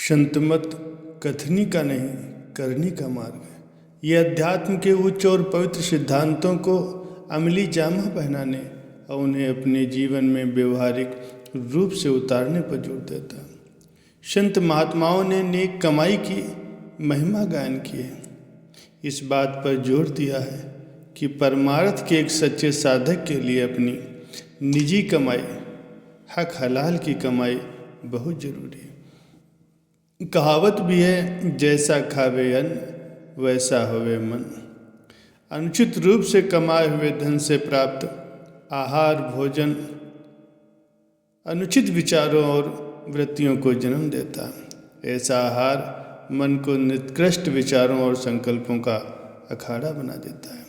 संतमत कथनी का नहीं करनी का मार्ग है। ये अध्यात्म के उच्च और पवित्र सिद्धांतों को अमली जामा पहनाने और उन्हें अपने जीवन में व्यवहारिक रूप से उतारने पर जोर देता है। संत महात्माओं ने नेक कमाई की महिमा गायन की है। इस बात पर जोर दिया है कि परमार्थ के एक सच्चे साधक के लिए अपनी निजी कमाई, हक हलाल की कमाई बहुत जरूरी है। कहावत भी है, जैसा खावे अन्न वैसा होवे मन। अनुचित रूप से कमाए हुए धन से प्राप्त आहार भोजन अनुचित विचारों और वृत्तियों को जन्म देता है। ऐसा आहार मन को निकृष्ट विचारों और संकल्पों का अखाड़ा बना देता है,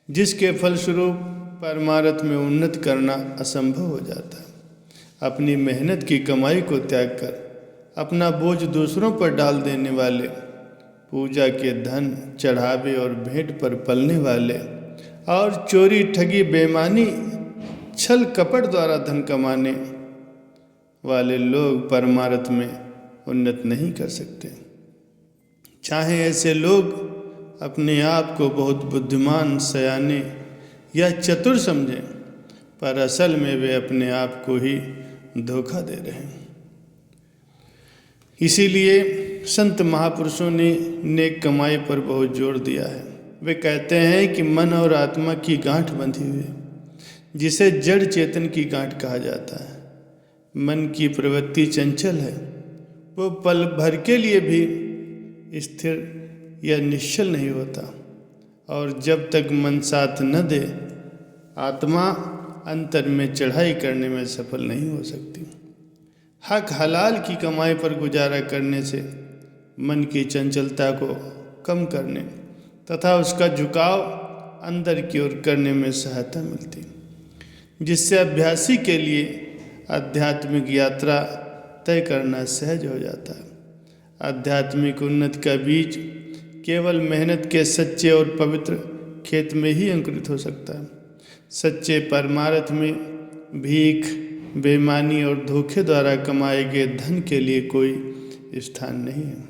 जिसके फलस्वरूप परमार्थ में उन्नति करना असंभव हो जाता है। अपनी मेहनत की कमाई को त्याग कर अपना बोझ दूसरों पर डाल देने वाले, पूजा के धन चढ़ावे और भेंट पर पलने वाले और चोरी ठगी बेईमानी छल कपट द्वारा धन कमाने वाले लोग परमार्थ में उन्नति नहीं कर सकते। चाहे ऐसे लोग अपने आप को बहुत बुद्धिमान, सयाने या चतुर समझें, पर असल में वे अपने आप को ही धोखा दे रहे हैं। इसीलिए संत महापुरुषों ने नेक कमाई पर बहुत जोर दिया है। वे कहते हैं कि मन और आत्मा की गांठ बंधी हुई है, जिसे जड़ चेतन की गांठ कहा जाता है। मन की प्रवृत्ति चंचल है, वो पल भर के लिए भी स्थिर या निश्चल नहीं होता, और जब तक मन साथ न दे, आत्मा अंतर में चढ़ाई करने में सफल नहीं हो सकती। हक हलाल की कमाई पर गुजारा करने से मन की चंचलता को कम करने तथा उसका झुकाव अंदर की ओर करने में सहायता मिलती, जिससे अभ्यासी के लिए आध्यात्मिक यात्रा तय करना सहज हो जाता है। आध्यात्मिक उन्नति का बीज केवल मेहनत के सच्चे और पवित्र खेत में ही अंकुरित हो सकता है। सच्चे परमार्थ में भीख, बेईमानी और धोखे द्वारा कमाए गए धन के लिए कोई स्थान नहीं है।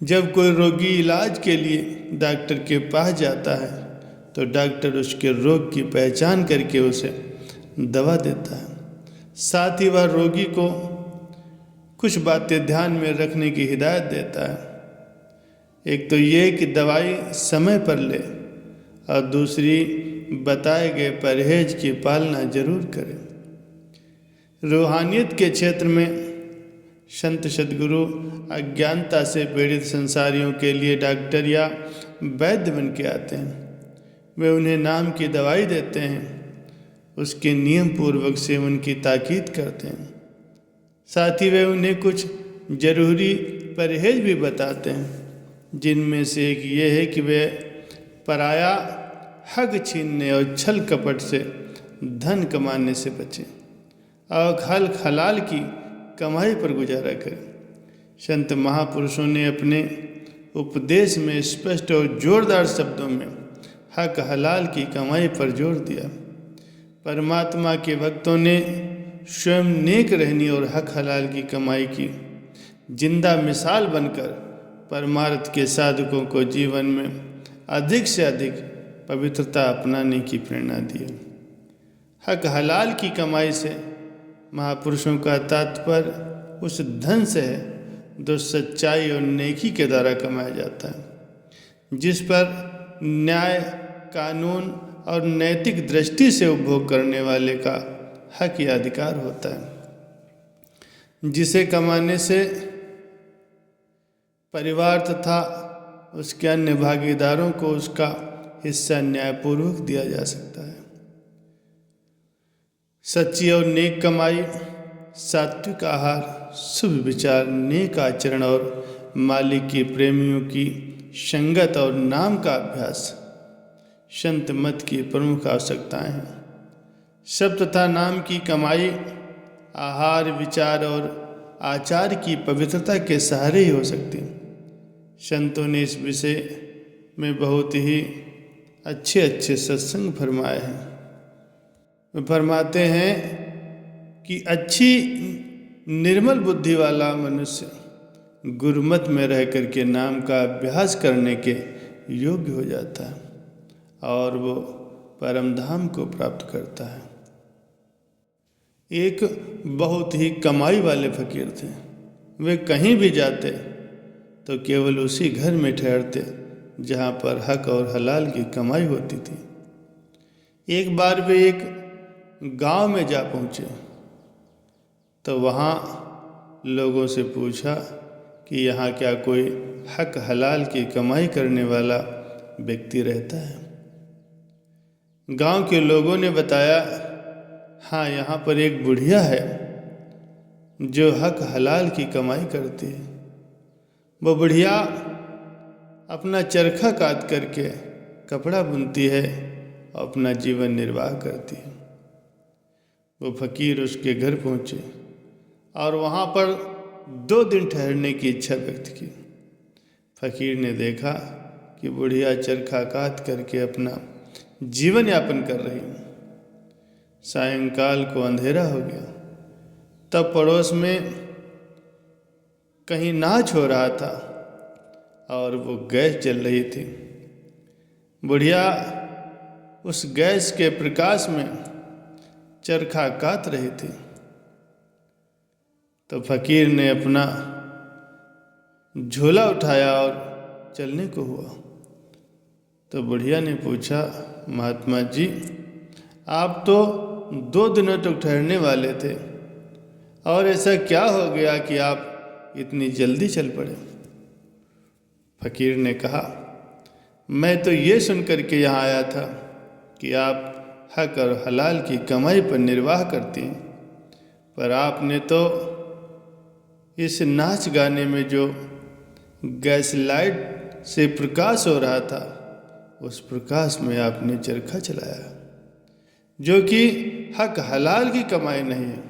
जब कोई रोगी इलाज के लिए डॉक्टर के पास जाता है, तो डॉक्टर उसके रोग की पहचान करके उसे दवा देता है। साथ ही वह रोगी को कुछ बातें ध्यान में रखने की हिदायत देता है। एक तो ये कि दवाई समय पर ले, और दूसरी बताए गए परहेज की पालना जरूर करें। रूहानियत के क्षेत्र में संत सद्गुरु अज्ञानता से पीड़ित संसारियों के लिए डॉक्टर या वैद्य बन के आते हैं। वे उन्हें नाम की दवाई देते हैं, उसके नियम पूर्वक सेवन की ताकीद करते हैं। साथ ही वे उन्हें कुछ जरूरी परहेज भी बताते हैं, जिनमें से एक ये है कि वे पराया हक छीनने और छल कपट से धन कमाने से बचें और हल हलाल की कमाई पर गुजारा करें। संत महापुरुषों ने अपने उपदेश में स्पष्ट और जोरदार शब्दों में हक हलाल की कमाई पर जोर दिया। परमात्मा के भक्तों ने स्वयं नेक रहनी और हक हलाल की कमाई की जिंदा मिसाल बनकर परमार्थ के साधकों को जीवन में अधिक से अधिक पवित्रता अपनाने की प्रेरणा दी। हक हलाल की कमाई से महापुरुषों का तात्पर्य उस धन से है जो सच्चाई और नेकी के द्वारा कमाया जाता है, जिस पर न्याय, कानून और नैतिक दृष्टि से उपभोग करने वाले का हक या अधिकार होता है, जिसे कमाने से परिवार तथा उसके अन्य भागीदारों को उसका हिस्सा न्यायपूर्वक दिया जा सकता है। सच्ची और नेक कमाई, सात्विक आहार, शुभ विचार, नेक आचरण और मालिक की प्रेमियों की संगत और नाम का अभ्यास संत मत की प्रमुख आवश्यकताएं हैं। शब्द तथा नाम की कमाई आहार, विचार और आचार की पवित्रता के सहारे ही हो सकती है। संतों ने इस विषय में बहुत ही अच्छे अच्छे सत्संग फरमाए हैं। वे फरमाते हैं कि अच्छी निर्मल बुद्धि वाला मनुष्य गुरुमत में रह करके नाम का अभ्यास करने के योग्य हो जाता है और वो परम धाम को प्राप्त करता है। एक बहुत ही कमाई वाले फकीर थे। वे कहीं भी जाते तो केवल उसी घर में ठहरते जहाँ पर हक और हलाल की कमाई होती थी। एक बार वे एक गांव में जा पहुँचे तो वहाँ लोगों से पूछा कि यहाँ क्या कोई हक हलाल की कमाई करने वाला व्यक्ति रहता है। गांव के लोगों ने बताया, हाँ, यहाँ पर एक बुढ़िया है जो हक हलाल की कमाई करती है। वो बुढ़िया अपना चरखा काट करके कपड़ा बुनती है और अपना जीवन निर्वाह करती है। वो फकीर उसके घर पहुँचे और वहाँ पर 2 दिन ठहरने की इच्छा व्यक्त की। फकीर ने देखा कि बुढ़िया चरखा काट करके अपना जीवन यापन कर रही है। सायंकाल को अंधेरा हो गया। तब पड़ोस में कहीं नाच हो रहा था और वो गैस जल रही थी। बुढ़िया उस गैस के प्रकाश में चरखा काट रही थी। तो फकीर ने अपना झोला उठाया और चलने को हुआ। तो बुढ़िया ने पूछा, महात्मा जी, आप तो 2 दिनों तक ठहरने वाले थे और ऐसा क्या हो गया कि आप इतनी जल्दी चल पड़े? फकीर ने कहा, मैं तो ये सुन करके यहाँ आया था कि आप हक और हलाल की कमाई पर निर्वाह करती हैं, पर आपने तो इस नाच गाने में जो गैस लाइट से प्रकाश हो रहा था, उस प्रकाश में आपने चरखा चलाया, जो कि हक हलाल की कमाई नहीं है।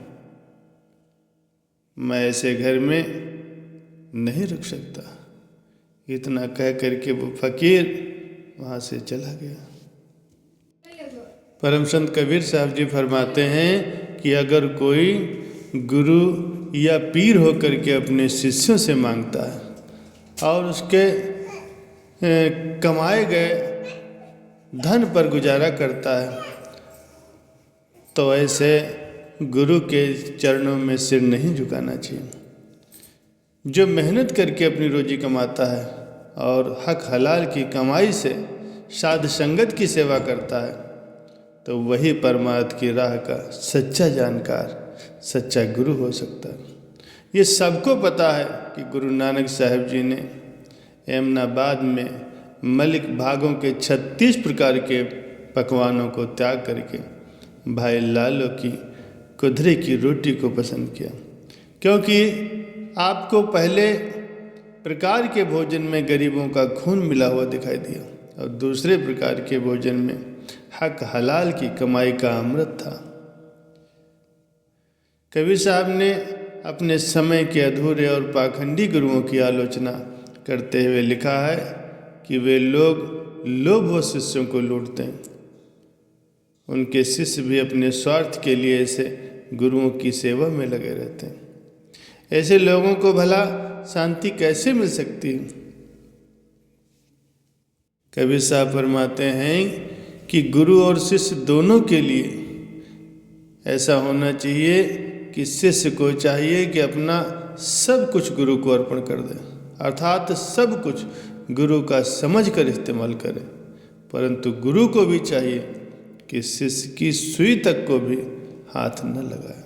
मैं ऐसे घर में नहीं रुक सकता। इतना कह करके वो फकीर वहाँ से चला गया। परम संत कबीर साहब जी फरमाते हैं कि अगर कोई गुरु या पीर होकर के अपने शिष्यों से मांगता है और उसके कमाए गए धन पर गुजारा करता है, तो ऐसे गुरु के चरणों में सिर नहीं झुकाना चाहिए। जो मेहनत करके अपनी रोजी कमाता है और हक हलाल की कमाई से साध संगत की सेवा करता है, तो वही परमार्थ की राह का सच्चा जानकार, सच्चा गुरु हो सकता है। ये सबको पता है कि गुरु नानक साहब जी ने एमनाबाद में मलिक भागों के 36 प्रकार के पकवानों को त्याग करके भाई लालो की कुधरे की रोटी को पसंद किया, क्योंकि आपको पहले प्रकार के भोजन में गरीबों का खून मिला हुआ दिखाई दिया और दूसरे प्रकार के भोजन में हक हलाल की कमाई का अमृत था। कबीर साहब ने अपने समय के अधूरे और पाखंडी गुरुओं की आलोचना करते हुए लिखा है कि वे लोग लोभ व शिष्यों को लूटते हैं। उनके शिष्य भी अपने स्वार्थ के लिए ऐसे गुरुओं की सेवा में लगे रहते हैं। ऐसे लोगों को भला शांति कैसे मिल सकती है? कबीर साहब फरमाते हैं कि गुरु और शिष्य दोनों के लिए ऐसा होना चाहिए कि शिष्य को चाहिए कि अपना सब कुछ गुरु को अर्पण कर दे, अर्थात सब कुछ गुरु का समझ कर इस्तेमाल करे, परंतु गुरु को भी चाहिए कि शिष्य की सुई तक को भी हाथ न लगाए।